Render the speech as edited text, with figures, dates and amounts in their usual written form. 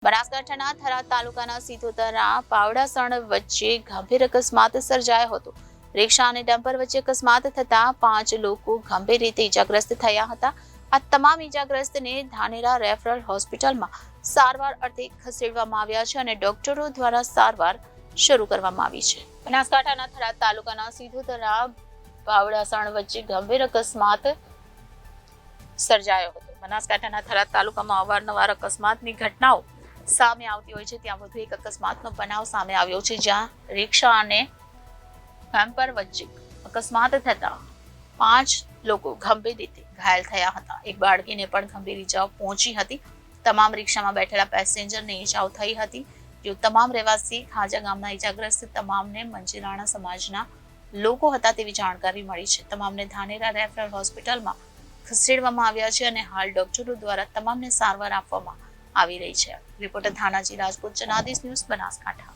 બનાસકાંઠાના થરાદ તાલુકાના સિધોતરા પાવડાસણ વચ્ચે ગંભીર અકસ્માત સર્જાયો હતો। રિક્ષા અને ડમ્પર વચ્ચે અકસ્માત થતા 5 લોકો ગંભીર રીતે ઇજાગ્રસ્ત થયા હતા। આ તમામ ઇજાગ્રસ્તને ધાનેરા રેફરલ હોસ્પિટલમાં સારવાર અર્થે ખસેડવામાં આવ્યા છે અને ડોક્ટરો દ્વારા સારવાર શરૂ કરવામાં આવી છે। બનાસકાંઠાના થરાદ તાલુકાના સિધોતરા પાવડાસણ વચ્ચે ગંભીર અકસ્માત સર્જાયો હતો। બનાસકાંઠાના થરાદ તાલુકામાં અવારનવાર અકસ્માતની ઘટનાઓ સામે આવતી હોય છે। ત્યાં વધુ એક અકસ્માતનો બનાવ સામે આવ્યો છે, જ્યાં રિક્ષા અને ડમ્પર વચ્ચે અકસ્માત થતા 5 લોકો ગંભીર રીતે ઘાયલ થયા હતા। એક બાળકીને પણ ગંભીર ઈજાઓ પહોંચી હતી। તમામ રિક્ષામાં બેઠેલા પેસેન્જરને ઈજાઓ થઈ હતી। જો તમામ રહેવાસી ખાજા ગામના ઈજાગ્રસ્ત તમામને મંજીરાણા સમાજના લોકો હતા તેવી જાણકારી મળી છે। તમામને ધાનેરા રેફરલ હોસ્પિટલમાં ખસેડવામાં આવ્યા છે અને હાલ ડોક્ટરો દ્વારા તમામને સારવાર આપવામાં આવી રહી છે। Reporter Thanaji Rajput, Janadesh news, Banaskantha.